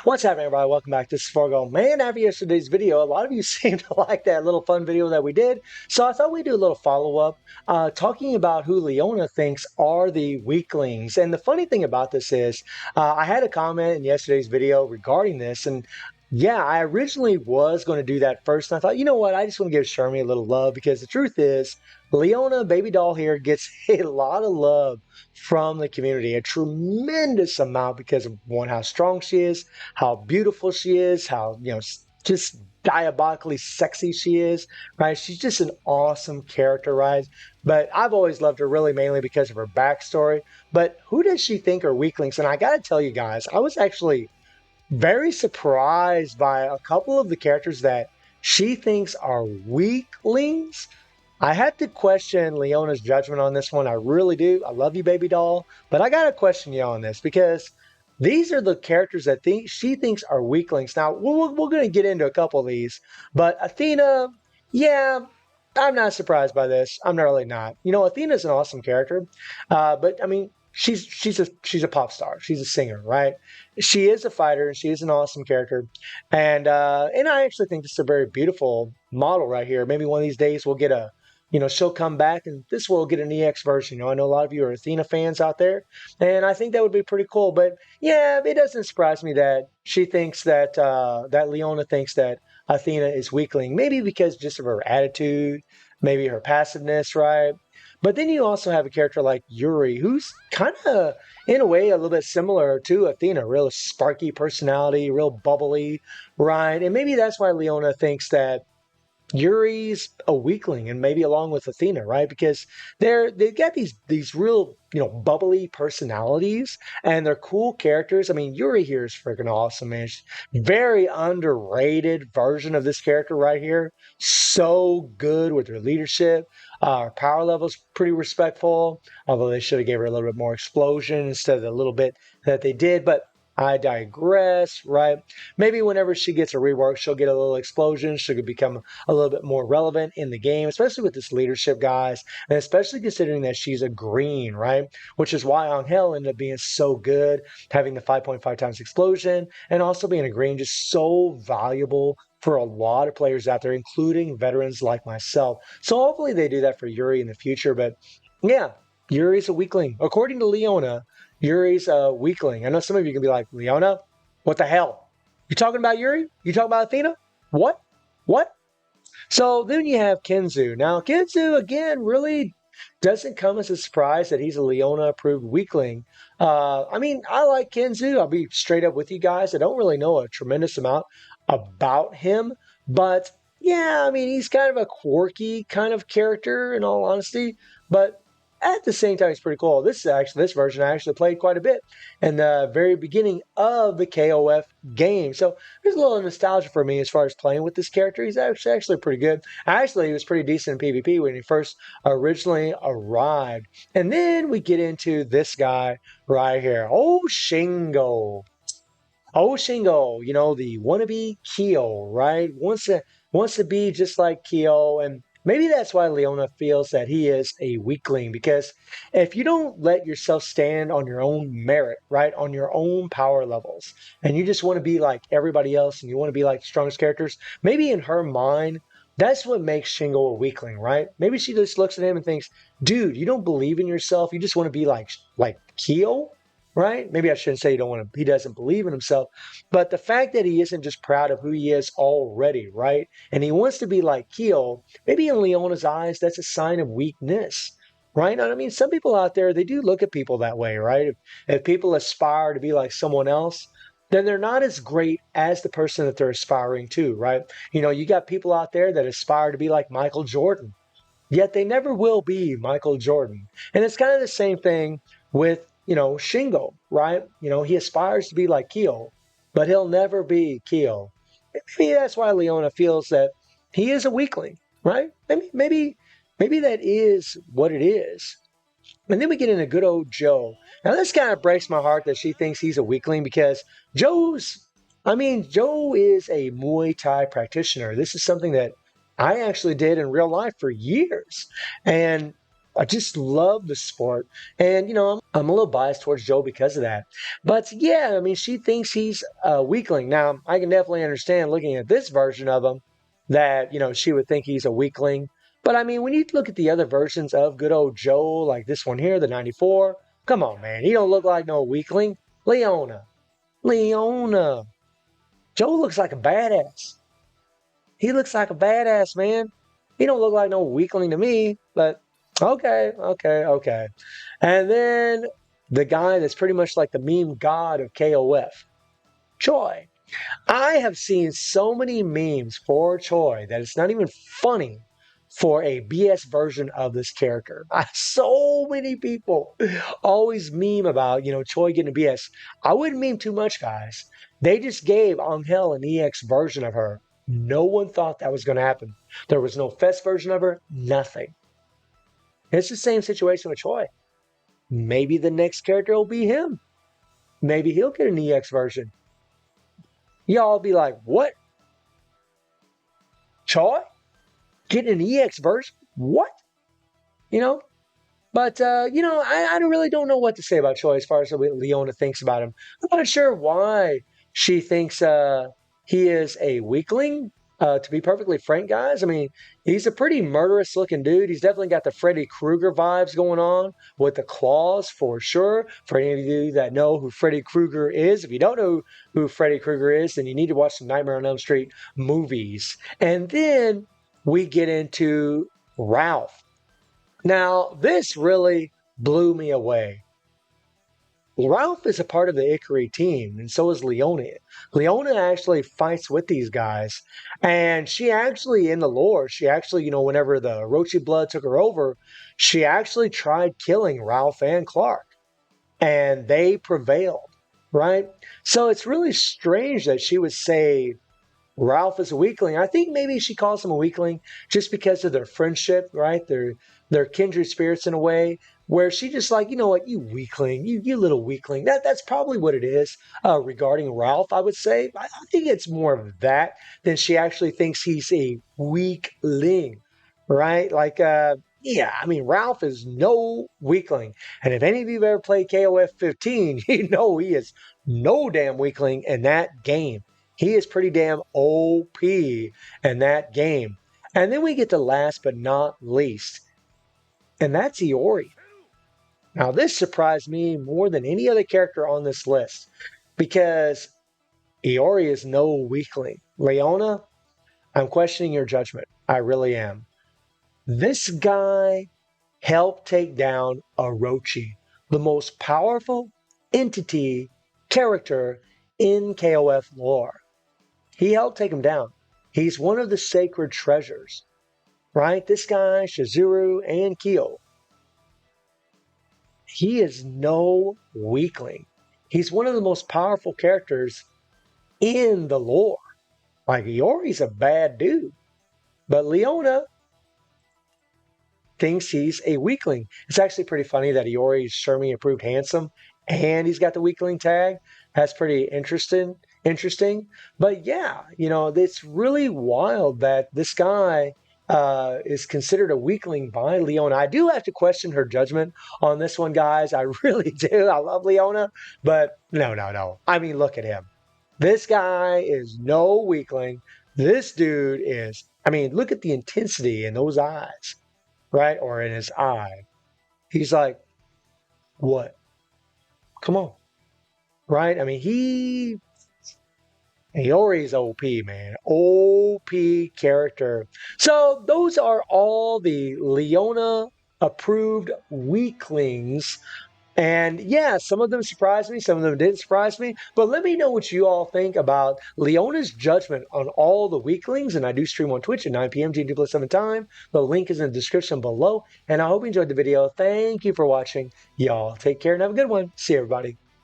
What's happening, everybody? Welcome back. This is Fargo. Man, after yesterday's video, a lot of you seemed to like that little fun video that we did. So I thought we'd do a little follow-up talking about who Leona thinks are the weaklings. And the funny thing about this is I had a comment in yesterday's video regarding this. And yeah, I originally was going to do that first. And I thought, you know what? I just want to give Shermie a little love because the truth is Leona, baby doll here, gets a lot of love from the community, a tremendous amount because of one, how strong she is, how beautiful she is, how, just diabolically sexy she is, right? She's just an awesome character, right? But I've always loved her really mainly because of her backstory. But who does she think are weaklings? And I got to tell you guys, I was actually very surprised by a couple of the characters that she thinks are weaklings. I have to question Leona's judgment on this one. I really do. I love you, baby doll. But I got to question you on this because these are the characters that she thinks are weaklings. Now, we're going to get into a couple of these. But Athena, yeah, I'm not surprised by this. I'm really not. Athena's an awesome character. But, I mean, she's a pop star. She's a singer, right? She is a fighter, and she is an awesome character. And I actually think this is a very beautiful model right here. Maybe one of these days we'll get she'll come back and this will get an EX version. I know a lot of you are Athena fans out there, and I think that would be pretty cool. But yeah, it doesn't surprise me that she thinks that Leona thinks that Athena is weakling. Maybe because just of her attitude, maybe her passiveness, right? But then you also have a character like Yuri, who's kind of, in a way, a little bit similar to Athena. Real sparky personality, real bubbly, right? And maybe that's why Leona thinks that Yuri's a weakling, and maybe along with Athena, right? Because they've got these real bubbly personalities, and they're cool characters. I mean, Yuri here is freaking awesome, man. She's very underrated version of this character right here. So good with her leadership. Her power level's pretty respectful, although they should have gave her a little bit more explosion instead of the little bit that they did. But I digress, right? Maybe whenever she gets a rework, she'll get a little explosion. She'll become a little bit more relevant in the game, especially with this leadership, guys, and especially considering that she's a green, right? Which is why Angel ended up being so good, having the 5.5 times explosion, and also being a green, just so valuable for a lot of players out there, including veterans like myself. So hopefully they do that for Yuri in the future. But yeah, Yuri's a weakling. According to Leona, Yuri's a weakling. I know some of you can be like, Leona, what the hell? You talking about Yuri? You talking about Athena? What? What? So then you have Kenzu. Now, Kenzu, again, really doesn't come as a surprise that he's a Leona-approved weakling. I mean, I like Kenzu. I'll be straight up with you guys. I don't really know a tremendous amount about him, but yeah, I mean, he's kind of a quirky kind of character, in all honesty, but at the same time, it's pretty cool. This version I actually played quite a bit in the very beginning of the KOF game. So there's a little nostalgia for me as far as playing with this character. He's actually pretty good. Actually, he was pretty decent in PvP when he first originally arrived. And then we get into this guy right here. Oh, Shingo. Oh, Shingo, the wannabe Kyo, right? Wants to be just like Kyo, and maybe that's why Leona feels that he is a weakling, because if you don't let yourself stand on your own merit, right, on your own power levels, and you just want to be like everybody else, and you want to be like the strongest characters, maybe in her mind, that's what makes Shingo a weakling, right? Maybe she just looks at him and thinks, dude, you don't believe in yourself. You just want to be like Kyo, right? Maybe I shouldn't say he doesn't believe in himself, but the fact that he isn't just proud of who he is already, right? And he wants to be like Keo, maybe in Leona's eyes, that's a sign of weakness, right? And I mean, some people out there, they do look at people that way, right? If people aspire to be like someone else, then they're not as great as the person that they're aspiring to, right? You got people out there that aspire to be like Michael Jordan, yet they never will be Michael Jordan. And it's kind of the same thing with, Shingo, right? He aspires to be like Kyo, but he'll never be Kyo. Maybe that's why Leona feels that he is a weakling, right? Maybe that is what it is. And then we get into good old Joe. Now this kind of breaks my heart that she thinks he's a weakling, because Joe is a Muay Thai practitioner. This is something that I actually did in real life for years. And I just love the sport. And, I'm a little biased towards Joe because of that. But yeah, I mean, she thinks he's a weakling. Now, I can definitely understand looking at this version of him that, she would think he's a weakling. But I mean, when you look at the other versions of good old Joe, like this one here, the 94, come on, man. He don't look like no weakling. Leona. Leona. Joe looks like a badass. He looks like a badass, man. He don't look like no weakling to me, but okay, okay, okay. And then the guy that's pretty much like the meme god of KOF, Choi. I have seen so many memes for Choi that it's not even funny for a BS version of this character. So many people always meme about, Choi getting a BS. I wouldn't meme too much, guys. They just gave Angel an EX version of her. No one thought that was going to happen. There was no Fest version of her, nothing. It's the same situation with Choi. Maybe the next character will be him. Maybe he'll get an EX version. Y'all be like, what? Choi? Getting an EX version? What? But, I really don't know what to say about Choi as far as what Leona thinks about him. I'm not sure why she thinks he is a weakling. To be perfectly frank, guys, I mean, he's a pretty murderous looking dude. He's definitely got the Freddy Krueger vibes going on with the claws for sure. For any of you that know who Freddy Krueger is, if you don't know who Freddy Krueger is, then you need to watch some Nightmare on Elm Street movies. And then we get into Ralph. Now, this really blew me away. Ralph is a part of the Ikari team, and so is Leona. Leona actually fights with these guys, and she actually, in the lore, she actually, whenever the Orochi blood took her over, she actually tried killing Ralph and Clark, and they prevailed, right? So it's really strange that she would say Ralph is a weakling. I think maybe she calls him a weakling just because of their friendship, right? Their kindred spirits in a way where she just like, you know what, you weakling, you little weakling. That's probably what it is regarding Ralph, I would say. I think it's more of that than she actually thinks he's a weakling, right? Like, yeah, I mean, Ralph is no weakling. And if any of you have ever played KOF 15, you know he is no damn weakling in that game. He is pretty damn OP in that game. And then we get to last but not least, and that's Iori. Now, this surprised me more than any other character on this list because Iori is no weakling. Leona, I'm questioning your judgment. I really am. This guy helped take down Orochi, the most powerful entity character in KOF lore. He helped take him down. He's one of the sacred treasures, right? This guy, Shizuru and Kyo, he is no weakling. He's one of the most powerful characters in the lore. Like, Iori's a bad dude. But Leona thinks he's a weakling. It's actually pretty funny that Iori is Shermie approved handsome and he's got the weakling tag. That's pretty interesting. But yeah, it's really wild that this guy is considered a weakling by Leona. I do have to question her judgment on this one, guys. I really do. I love Leona, but no. I mean, look at him. This guy is no weakling. This dude is, I mean, look at the intensity in those eyes, right? Or in his eye. He's like, what? Come on. Right? I mean, Iori's OP, man. OP character. So those are all the Leona approved weaklings. And yeah, some of them surprised me, some of them didn't surprise me. But let me know what you all think about Leona's judgment on all the weaklings. And I do stream on Twitch at 9 p.m. GMT+7 time. The link is in the description below. And I hope you enjoyed the video. Thank you for watching. Y'all take care and have a good one. See you, everybody.